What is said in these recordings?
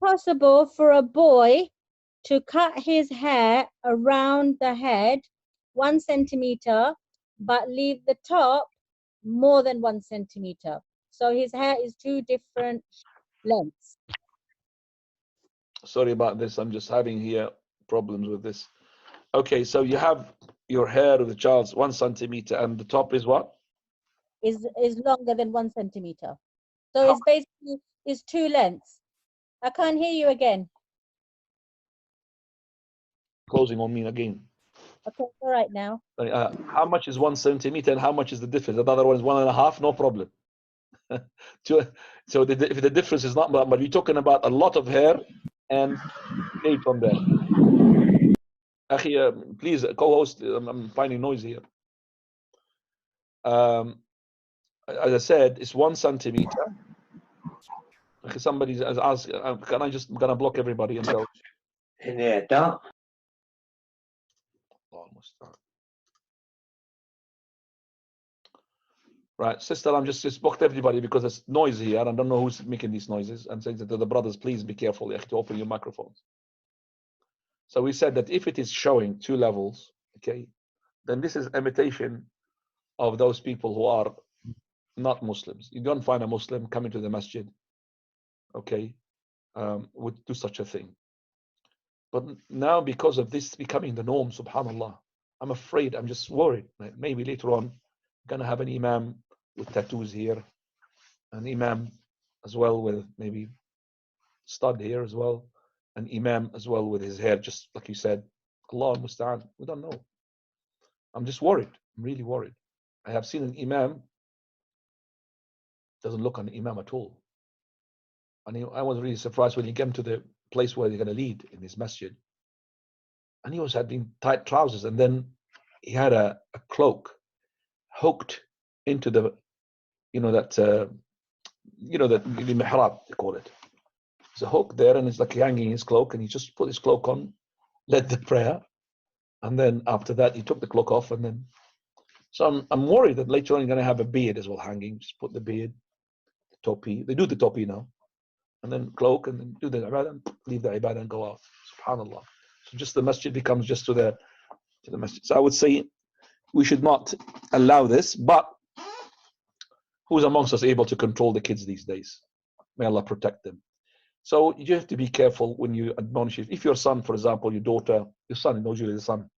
possible for a boy to cut his hair around the head 1 centimeter, but leave the top more than 1 centimeter? So his hair is 2 different lengths. Sorry about this. I'm just having here problems with this. Okay, so you have your hair of the child's 1 centimeter, and the top is what? Is longer than 1 centimeter. So it's basically is 2 lengths. I can't hear you again. Closing on me again. Okay, all right now. How much is 1 centimeter and how much is the difference? The other one is 1.5, no problem. So if the difference is not that much, you're talking about a lot of hair and paid from there. Akhi, please, co-host, I'm finding noise here. As I said, it's 1 centimeter. Somebody has asked, can I just gonna block everybody and go? In there, dark. Right, sister, I'm just blocked everybody because there's noise here. I don't know who's making these noises. And saying to the brothers, please be careful. You have to open your microphones. So we said that if it is showing 2 levels, okay, then this is imitation of those people who are not Muslims. You don't find a Muslim coming to the masjid, okay, would do such a thing. But now, because of this becoming the norm, subhanallah, I'm afraid, I'm just worried. Maybe later on, going to have an imam with tattoos here, an imam as well with maybe stud here as well, an imam as well with his hair, just like you said. Allah musta'an, we don't know. I'm just worried. I'm really worried. I have seen an imam, doesn't look an imam at all. And I was really surprised when he came to the place where they're going to lead in his masjid. And he was having tight trousers, and then he had a cloak hooked into the, that the mihrab, they call it. There's a hook there, and it's like hanging his cloak, and he just put his cloak on, led the prayer, and then after that he took the cloak off, and then. So I'm worried that later on you're going to have a beard as well hanging. Just put the beard, the topi. They do the topi now, and then cloak, and then do the ibadah, and leave the ibadah and go out. Subhanallah. So just the masjid becomes just to the masjid. So I would say we should not allow this, but who's amongst us able to control the kids these days? May Allah protect them. So you have to be careful when you admonish. If your son, for example, your daughter, your son, usually the son,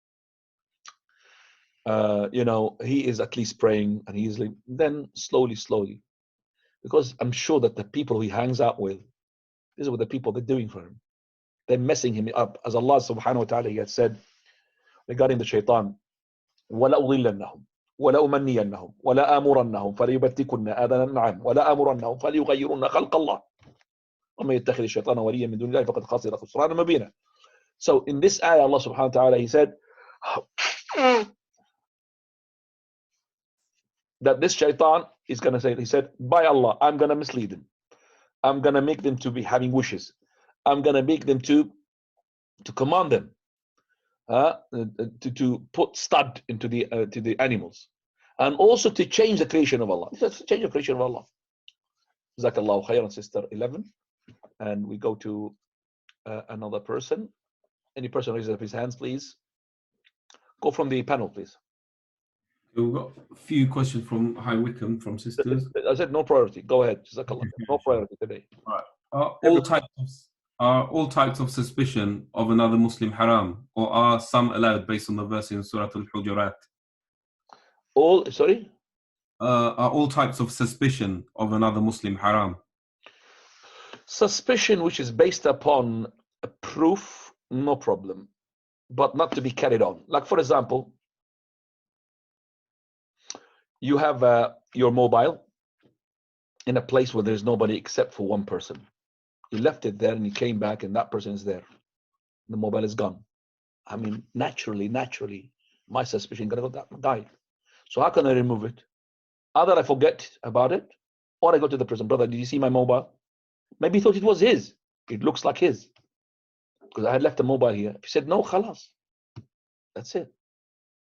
he is at least praying and he is then slowly, because I'm sure that the people he hangs out with, these are what the people they're doing for him. They're messing him up. As Allah subhanahu wa ta'ala has said regarding the shaitan, وَلَأُضِلَّنَّهُمْ وَلَأُمَنِّيَنَّهُمْ وَلَآمُرَنَّهُم فَلَيُبَتِّكُنَّ آذَانَ النَّعَامِ وَلَآمُرَنَّهُم فَليُغَيِّرُنَّ خَلْقَ اللَّهِ وَمَن يَتَّخِذِ الشَّيْطَانَ وَلِيًّا مِن دُونِ اللَّهِ فَقَدْ خَسِرَ خُسْرَانًا مُبِينًا. So in this ayah, Allah subhanahu wa ta'ala, he said that this shaitan is going to say, he said, by Allah, I'm going to mislead them. I'm going to make them to be having wishes. I'm going to make them to command them to put stud into to the animals, and also to change the creation of Allah. It's change the creation of Allah. Jazakallahu khairan, sister 11. And we go to another person. Any person raises up his hands, please. Go from the panel, please. We've got a few questions from High Wycombe from sisters. I said no priority. Go ahead. Jazakallah. No priority today. Right. Are all types of suspicion of another Muslim haram, or are some allowed based on the verse in Surah Al-Hujurat? Are all types of suspicion of another Muslim haram? Suspicion which is based upon a proof, no problem, but not to be carried on. Like, for example, you have your mobile in a place where there's nobody except for one person. You left it there and you came back and that person is there. The mobile is gone. I mean, naturally, my suspicion is going to die. So how can I remove it? Either I forget about it, or I go to the person. Brother, did you see my mobile? Maybe he thought it was his. It looks like his. Because I had left the mobile here. If he said, no, khalas. That's it.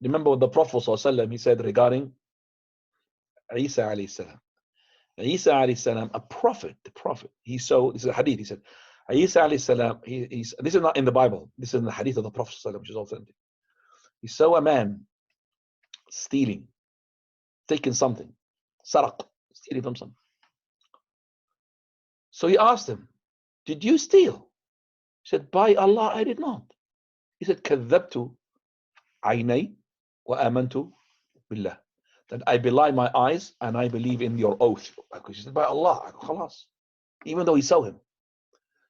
Remember what the Prophet ﷺ, he said regarding Isa alayhi salam. Isa alayhi salam, the prophet, he saw, this is a hadith, he said, Isa alayhi salam, this is not in the Bible, this is in the hadith of the Prophet ﷺ, which is authentic. He saw a man stealing, taking something, saraq, stealing from someone. So he asked him, did you steal? He said, by Allah, I did not. He said, كذبت عيني وآمنت بالله. That I belie my eyes and I believe in your oath. He said, by Allah, khalas. Even though he saw him.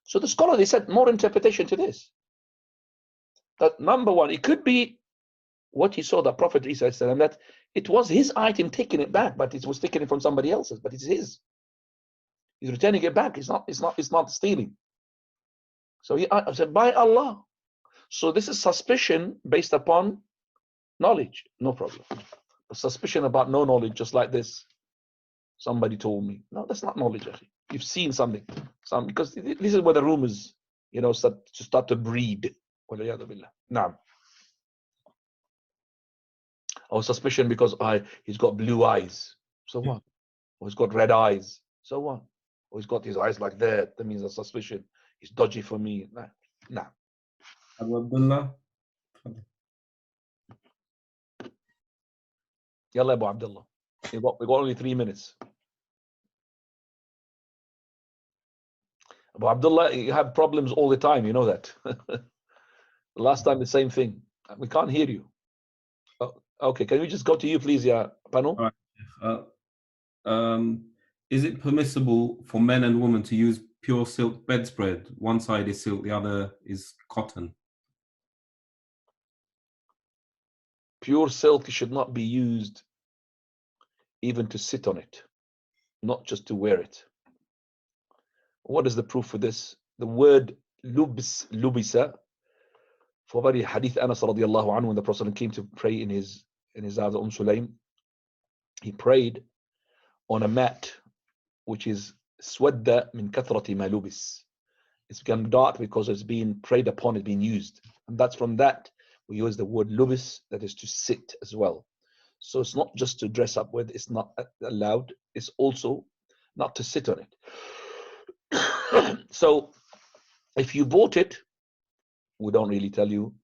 So the scholar, they said more interpretation to this. That number one, it could be what he saw the Prophet Isa said, that it was his item taking it back, but it was taking it from somebody else's, but it's his. He's returning it back. It's not stealing. So he said, by Allah. So this is suspicion based upon knowledge, no problem. But suspicion about no knowledge, just like this, somebody told me. No, that's not knowledge. You've seen something, because this is where the rumors, start to breed. Naam. Or suspicion because he's got blue eyes. So what? Or he's got red eyes. So what? Or he's got his eyes like that. That means a suspicion. He's dodgy for me. Nah. Abu Abdullah. Yalla Abu Abdullah. We got only 3 minutes. Abu Abdullah, you have problems all the time, you know that. Last time the same thing. We can't hear you. Okay, can we just go to you, please, yeah, Panu? All right. Is it permissible for men and women to use pure silk bedspread? One side is silk, the other is cotton. Pure silk should not be used even to sit on it, not just to wear it. What is the proof for this? The word lubisa, for very hadith Anas radiallahu anhu, when the Prophet came to pray in his house, Sulaim, he prayed on a mat which is swadda min kathrati ma lubis. It's become dark because it's been prayed upon, it's been used. And that's from that we use the word lubis, that is to sit as well. So it's not just to dress up with, it's not allowed, it's also not to sit on it. So if you bought it, we don't really tell you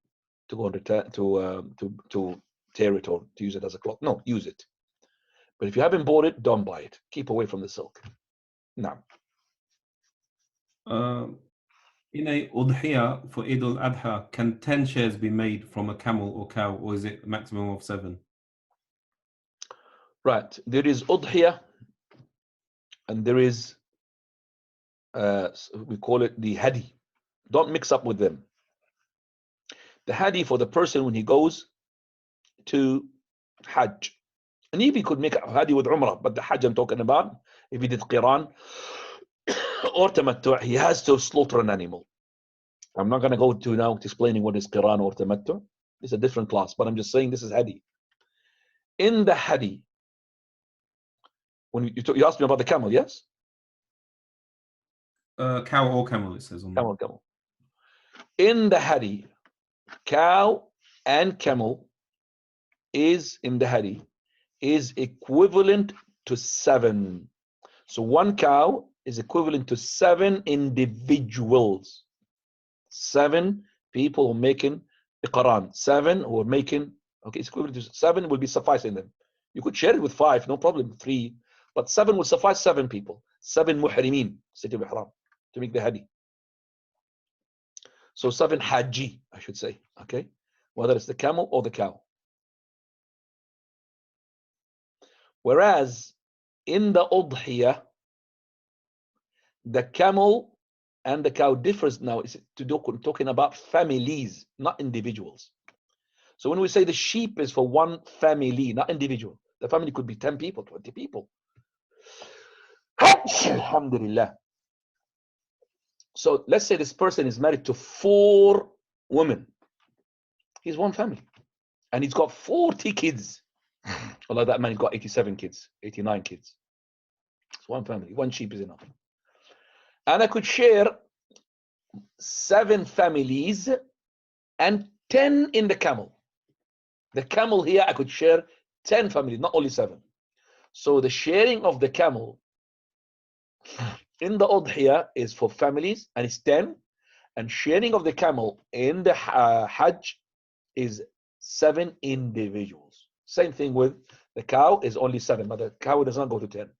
to go to tear it or to use it as a cloth. No, use it. But if you haven't bought it, don't buy it. Keep away from the silk. Now, in a udhiyah for Eid al-Adha, can 10 shares be made from a camel or cow, or is it a maximum of 7? Right. There is udhiyah, and there is, we call it the hadi. Don't mix up with them. The hadi for the person when he goes to Hajj. And if he could make a hadi with Umrah, but the Hajj I'm talking about, if he did Qiran or Tamattu', he has to slaughter an animal. I'm not going to go to now explaining what is Qiran or Tamattu'. It's a different class, but I'm just saying this is hadi. In the hadi, when you asked me about the camel, yes? Cow or camel, it says on Camel. In the hadi, cow and camel is in the hadi is equivalent to 7. So one cow is equivalent to 7 individuals. 7 people who are making a Quran. 7 who are making, okay, it's equivalent to 7 will be sufficing them. You could share it with 5, no problem, 3. But 7 will suffice 7 people. 7 muhrimeen, city of Ihram, to make the hadi. So 7 haji, I should say, okay? Whether it's the camel or the cow. Whereas in the udhiyah, the camel and the cow differs now. It's talking about families, not individuals. So when we say the sheep is for one family, not individual, the family could be 10 people, 20 people. Alhamdulillah. So let's say this person is married to 4 women. He's one family. And he's got 40 kids. Although that man got 87 kids, 89 kids. It's one family. One sheep is enough. And I could share 7 families and 10 in the camel. The camel here, I could share 10 families, not only 7. So the sharing of the camel in the udhiyah is for families, and it's 10. And shearing of the camel in the Hajj is 7 individuals. Same thing with the cow is only 7, but the cow does not go to 10.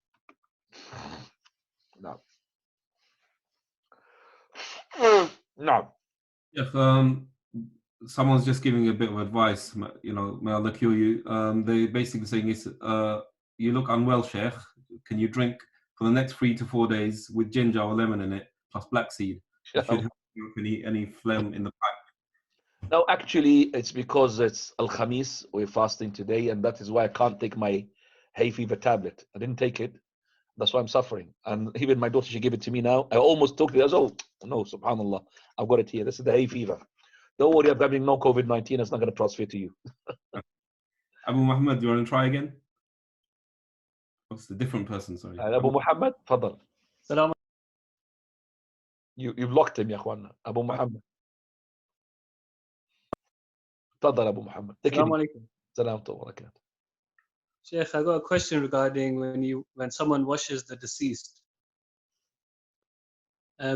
No. No. If someone's just giving a bit of advice, you know, may Allah cure you. They basically saying is, you look unwell, Sheikh. Can you drink for the next 3 to 4 days with ginger or lemon in it, plus black seed? It should help you with any phlegm in the pipe. No, actually, it's because it's Al-Khamis. We're fasting today, and that is why I can't take my hay fever tablet. I didn't take it. That's why I'm suffering. And even my daughter, she gave it to me now. I almost took it. I was, oh, no, subhanAllah. I've got it here. This is the hay fever. Don't worry, I'm having no COVID-19. It's not going to transfer to you. Abu Muhammad, do you want to try again? What's the different person? Sorry. Abu Muhammad, fadal. Salam. You've locked him, ya Akhwana. Abu Muhammad. Fadal, Abu Muhammad. Salam alaikum. Salam alaikum. Sheikh, I got a question regarding when someone washes the deceased.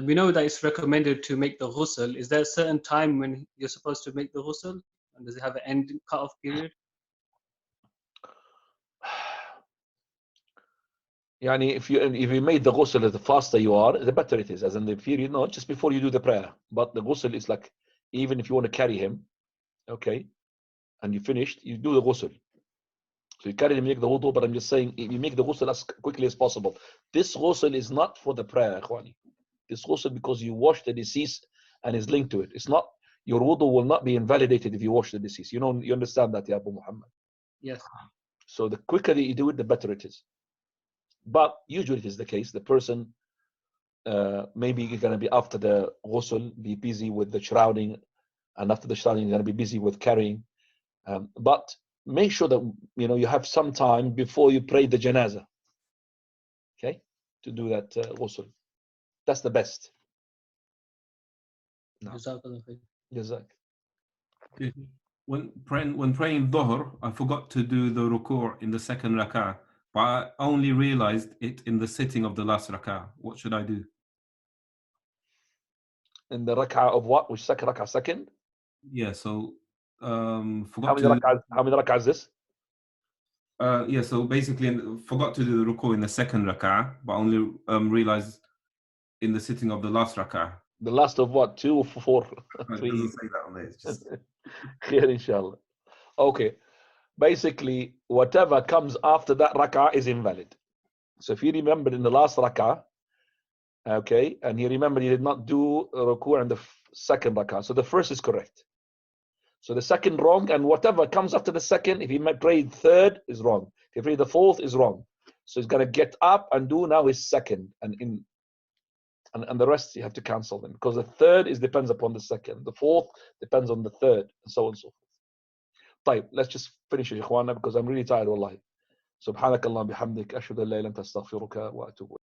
We know that it's recommended to make the ghusl. Is there a certain time when you're supposed to make the ghusl? And does it have an end cut-off period? Yani, if you made the ghusl, the faster you are, the better it is. As in the period, no, just before you do the prayer. But the ghusl is like, even if you want to carry him, okay, and you finished, you do the ghusl. So you carry him, make the wudu, but I'm just saying, if you make the ghusl as quickly as possible. This ghusl is not for the prayer, Ikhwani. This ghusl because you wash the deceased and is linked to it. It's not, your wudu will not be invalidated if you wash the deceased. You know, you understand that, ya Abu Muhammad? Yes. So the quicker you do it, the better it is. But usually it is the case. The person maybe you're going to be after the ghusl, be busy with the shrouding, and after the shrouding, you're going to be busy with carrying. But make sure that you have some time before you pray the janazah. Okay, to do that ghusl. That's the best. No. Jazak. When praying Dhuhr, I forgot to do the ruku' in the second rak'ah, but I only realized it in the sitting of the last rak'ah. What should I do? In the rak'ah of what? Which second rak'ah? Second? Yeah, so How many rak'ah is this? Yeah, so basically forgot to do the ruku' in the second rak'ah, but only realized in the sitting of the last rak'ah. The last of what? 2 or 4? It 3? doesn't say that on there. It's just Khair, inshallah. Okay. Basically, whatever comes after that rak'ah is invalid. So if you remember in the last rak'ah, okay, and you remember you did not do ruku' in the second rak'ah, so the first is correct. So the second wrong, and whatever comes after the second, if he prayed third, is wrong. If he prayed the fourth, is wrong. So he's going to get up and do now his second, and the rest you have to cancel them, because the third depends upon the second, the fourth depends on the third, and so on and so forth. طيب, let's just finish it, إخوانا, because I'm really tired, wallahi. سبحانك اللهم بحمدك أشهد أن لا إله إلا أنت أستغفرك وأتوب إليك.